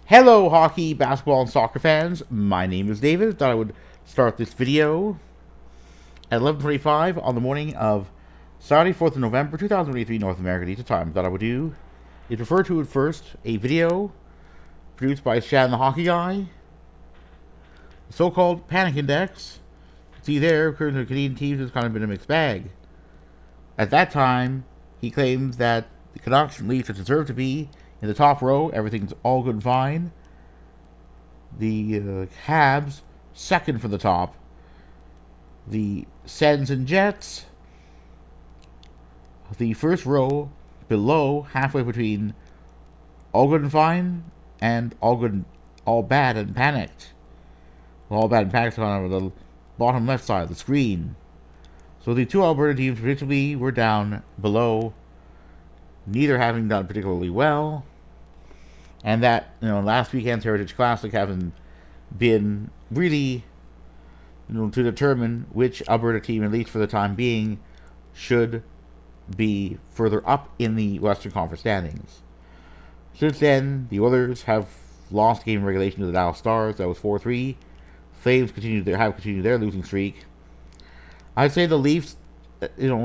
Hello, hockey, basketball, and soccer fans. My name is David. Thought I would start this video at 11:25 on the morning of Saturday, 4th of November, 2023, North America. Each time that I would do is refer to it first a video produced by Shan the Hockey Guy, the so-called Panic Index. See there, according to Canadian teams, it's kind of been a mixed bag. At that time, he claimed that the Canucks and Leafs deserve to be in the top row. Everything's all good and fine. The Habs, second for the top. The Sens and Jets, the first row below, halfway between all good and fine and all good, all bad and panicked. All bad and panicked on the bottom left side of the screen. So the two Alberta teams predictably were down below, neither having done particularly well. And that, last weekend's Heritage Classic having been really, to determine which Alberta team, at least for the time being, should be further up in the Western Conference standings. Since then, the Oilers have lost game in regulation to the Dallas Stars. That was 4-3. Flames have continued their losing streak. I'd say the Leafs,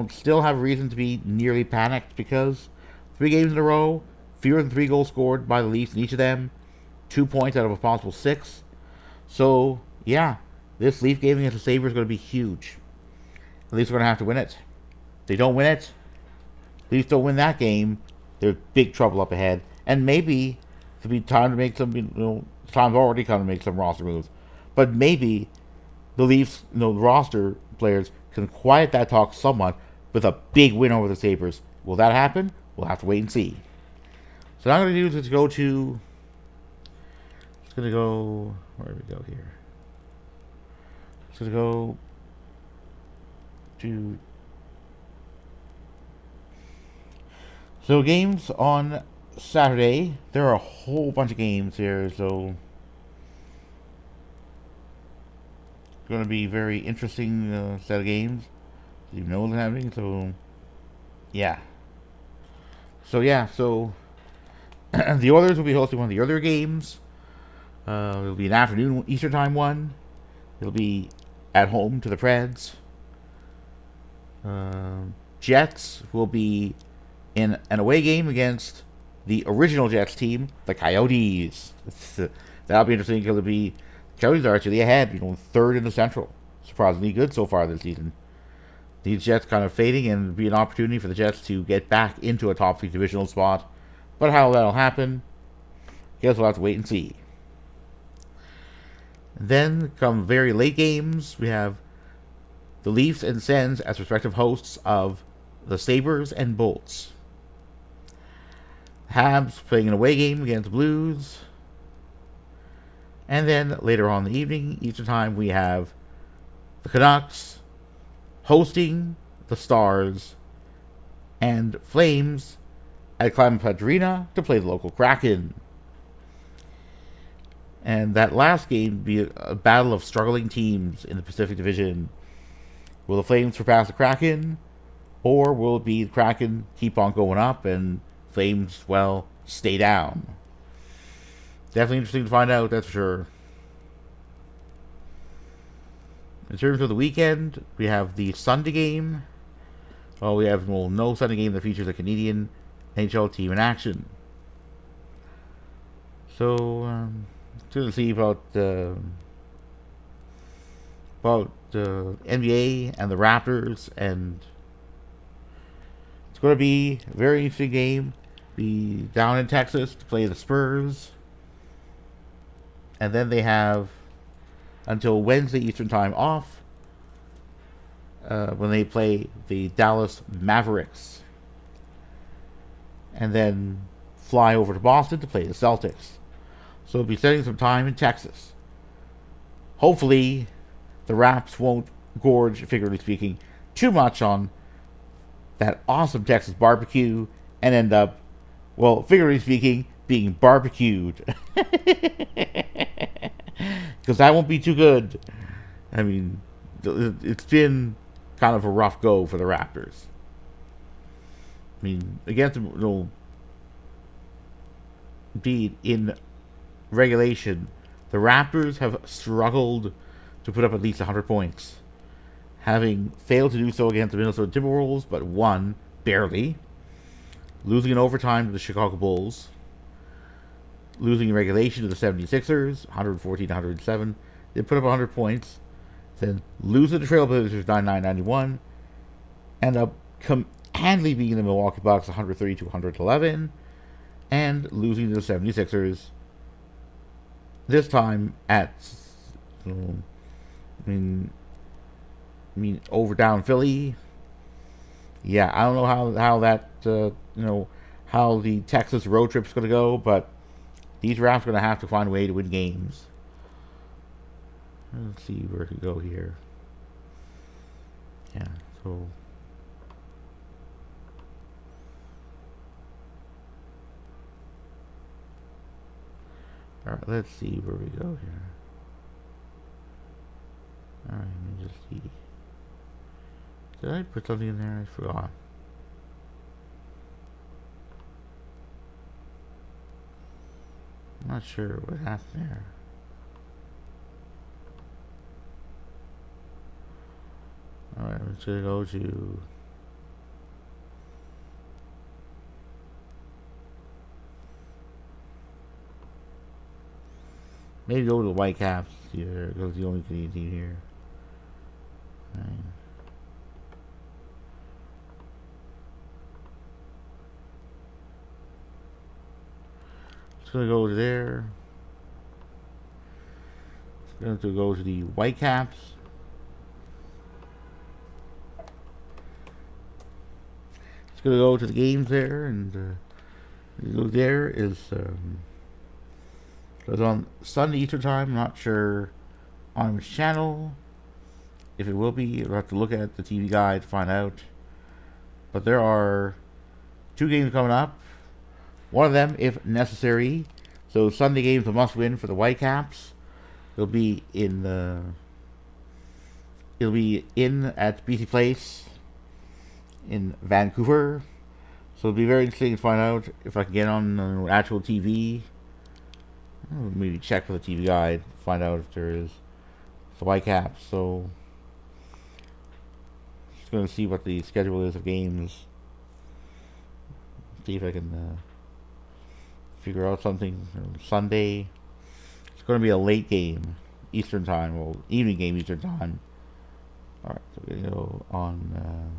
still have reason to be nearly panicked because 3 games in a row, fewer than 3 goals scored by the Leafs in each of them, 2 points out of a possible 6. So, yeah, this Leaf game against the Sabres is going to be huge. The Leafs are going to have to win it. If they don't win it, Leafs don't win that game, there's big trouble up ahead. And maybe it'll be time to make some, time's already come to make some roster moves. But maybe the Leafs, roster players can quiet that talk somewhat with a big win over the Sabres. Will that happen? We'll have to wait and see. So what I'm going to do is where do we go here? Just going to go to, so games on Saturday. There are a whole bunch of games here, so it's going to be very interesting set of games. You know what's happening, so yeah. So the Oilers will be hosting one of the earlier games. It'll be an afternoon Eastern time one. It'll be at home to the Preds. Jets will be in an away game against the original Jets team, the Coyotes. That'll be interesting because Coyotes are actually ahead, third in the Central. Surprisingly good so far this season. These Jets kind of fading, and it'll be an opportunity for the Jets to get back into a top 3 divisional spot. But how that'll happen, guess we'll have to wait and see. And then come very late games. We have the Leafs and Sens as respective hosts of the Sabres and Bolts. Habs playing an away game against the Blues. And then later on in the evening, Eastern time, we have the Canucks hosting the Stars and Flames at Climate Pledge Arena to play the local Kraken. And that last game be a battle of struggling teams in the Pacific Division. Will the Flames surpass the Kraken? Or will it be the Kraken keep on going up and Flames, stay down? Definitely interesting to find out, that's for sure. In terms of the weekend, we have the Sunday game. We have no Sunday game that features a Canadian NHL team in action. So, to see about the NBA and the Raptors, and it's going to be a very interesting game. Be down in Texas to play the Spurs, and then they have until Wednesday Eastern time off when they play the Dallas Mavericks, and then fly over to Boston to play the Celtics. So we'll be spending some time in Texas. Hopefully, the Raps won't gorge, figuratively speaking, too much on that awesome Texas barbecue and end up, figuratively speaking, being barbecued. Because that won't be too good. I mean, it's been kind of a rough go for the Raptors. I mean, against be in regulation, the Raptors have struggled to put up at least 100 points, having failed to do so against the Minnesota Timberwolves, but won barely, losing in overtime to the Chicago Bulls, losing in regulation to the 76ers, 114-107. They put up 100 points, then losing to the Trailblazers 99-91, end up handily beating the Milwaukee Bucks 130-111, and losing to the 76ers, this time at, over down Philly. Yeah, I don't know how that, how the Texas road trip's going to go, but these Raps are going to have to find a way to win games. Let's see where it could go here. Yeah, so... Alright, let's see where we go here. Alright, let me just see. Did I put something in there? I forgot. I'm not sure what happened there. Alright, I'm just gonna go to... Maybe go to the Whitecaps here, because the only Canadian team here. Right. Just gonna go to there. Just going to go to the Whitecaps. Just gonna go to the games there, and look there is. It was on Sunday Eastern Time. I'm not sure on which channel. If it will be, we'll have to look at the TV guide to find out. But there are 2 games coming up. One of them, if necessary. So Sunday game's a must-win for the Whitecaps. It'll be in at BC Place in Vancouver. So it'll be very interesting to find out if I can get on actual TV. Maybe check for the TV guide, find out if there is the Whitecaps. So, just going to see what the schedule is of games. See if I can figure out something. Sunday, it's going to be a late game, Eastern Time, well, evening game Eastern Time. Alright, so we're going to go on...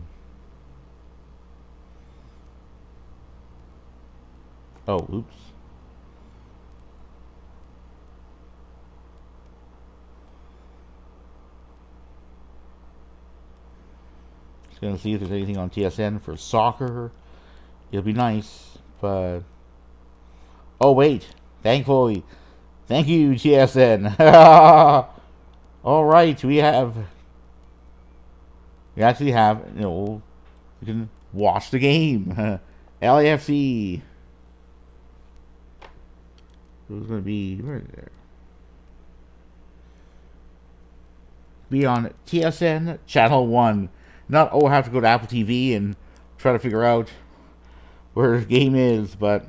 oh, oops. Gonna see if there's anything on TSN for soccer. It'll be nice, but oh wait, thankfully, thank you TSN. All right, we actually have, you can watch the game. LAFC. Who's gonna be right there? Be on TSN Channel 1. Not, I have to go to Apple TV and try to figure out where the game is, but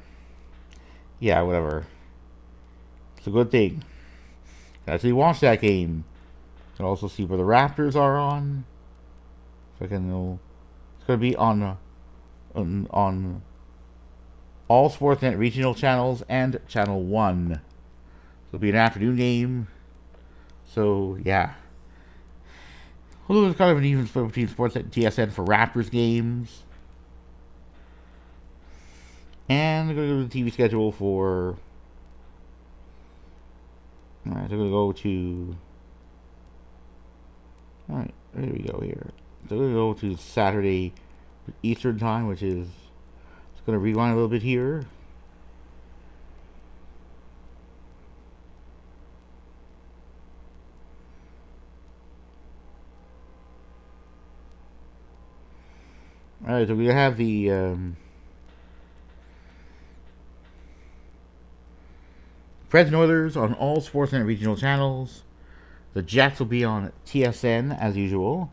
yeah, whatever. It's a good thing. Actually watch that game. You can also see where the Raptors are on. If I can know. It's going to be on all Sportsnet regional channels and Channel 1. So it'll be an afternoon game. So, yeah. Although there's kind of an even split between Sportsnet and TSN for Raptors games. And I'm going to go to the TV schedule for... Alright, so I'm going to go to... Alright, there we go here. So I'm going to go to Saturday Eastern Time, which is... Just going to rewind a little bit here. Alright, so we have the Preds and Oilers on all Sportsnet regional channels. The Jets will be on TSN as usual,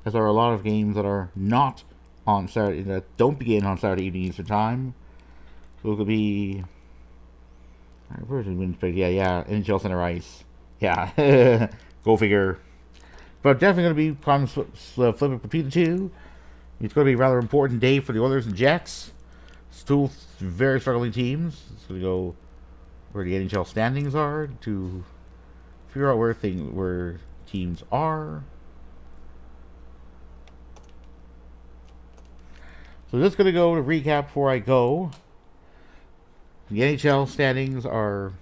as there are a lot of games that are not on Saturday, that don't begin on Saturday evening Eastern Time. So it could be Yeah. NHL Center Ice. Yeah. Go figure. But definitely going to be flipping between the two. It's going to be a rather important day for the Oilers and Jets. Still very struggling teams. It's going to go where the NHL standings are to figure out where teams are. So just going to go to recap before I go. The NHL standings are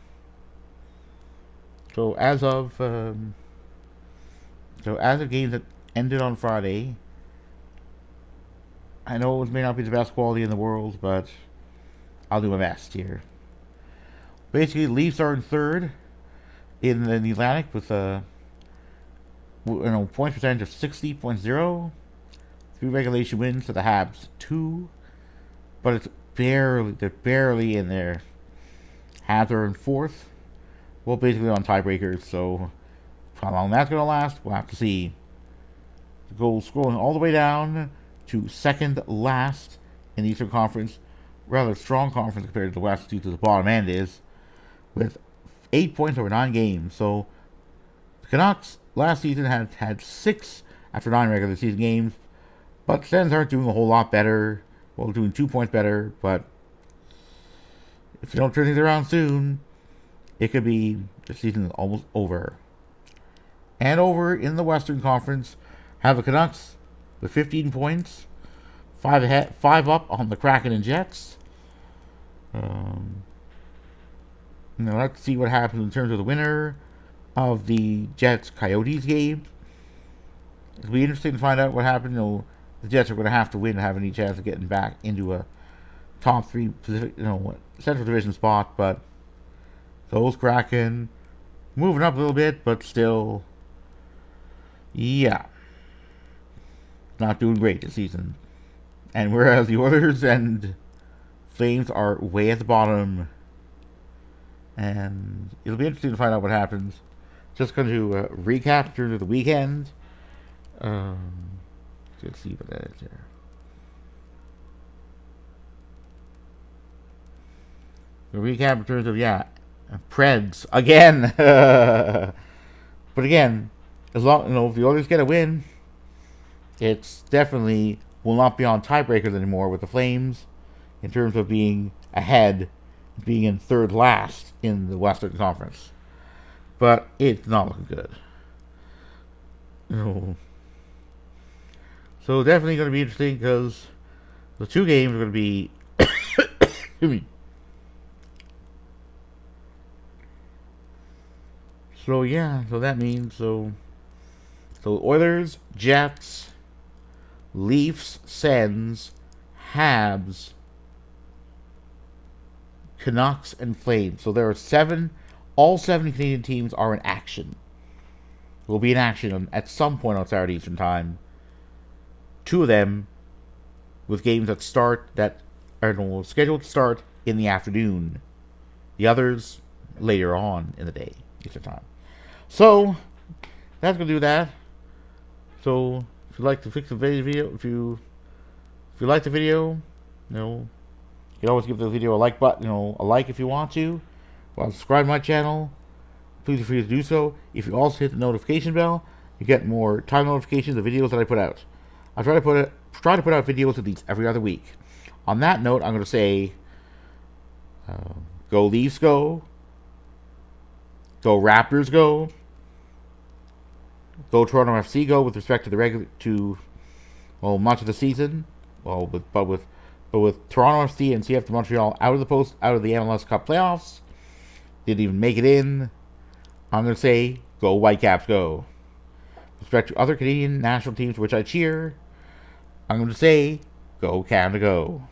as of games that ended on Friday. I know it may not be the best quality in the world, but I'll do my best here. Basically, Leafs are in third in the Atlantic with a point percentage of 60.0. 3 regulation wins to the Habs 2, but they're barely in there. Habs are in fourth. Well, basically on tiebreakers, so how long that's going to last, we'll have to see. The goals scrolling all the way down to second last in the Eastern Conference. Rather strong conference compared to the West due to the bottom end is, with 8 points over 9 games. So the Canucks last season had 6 after 9 regular season games, but the Sens aren't doing a whole lot better. Well, doing 2 points better, but if you don't turn things around soon, it could be the season is almost over. And over in the Western Conference, have the Canucks with 15 points, 5 up on the Kraken and Jets. Let's see what happens in terms of the winner of the Jets Coyotes game. It'll be interesting to find out what happens. The Jets are going to have to win to have any chance of getting back into a top 3 Central Division spot, but those Kraken moving up a little bit, but still, yeah, not doing great this season. And whereas the Oilers and Flames are way at the bottom, and it'll be interesting to find out what happens. Just going to recap through the weekend. Let's see what that is here. The recap in terms of Preds again. But again, as long if the Oilers get a win, it's definitely will not be on tiebreakers anymore with the Flames in terms of being ahead, being in third last in the Western Conference. But it's not looking good. So definitely going to be interesting because the 2 games are going to be So that means so Oilers, Jets, Leafs, Sens, Habs, Canucks, and Flames. So there are 7. All 7 Canadian teams are in action. Will be in action at some point on Saturday Eastern Time. 2 of them with games that are scheduled to start in the afternoon. The others later on in the day Eastern Time. So that's gonna do that. So if you like to fix the video, if you like the video, you can always give the video a like button, a like if you want to. Well, subscribe to my channel. Please feel free to do so. If you also hit the notification bell, you get more time notifications of videos that I put out. I try to put out videos of these every other week. On that note, I'm going to say, go Leafs, go Raptors, go Toronto FC, go with respect to much of the season. But with Toronto FC and CF Montreal out of the MLS Cup playoffs, didn't even make it in. I'm going to say, go Whitecaps, go. With respect to other Canadian national teams which I cheer, I'm going to say, go Canada, go.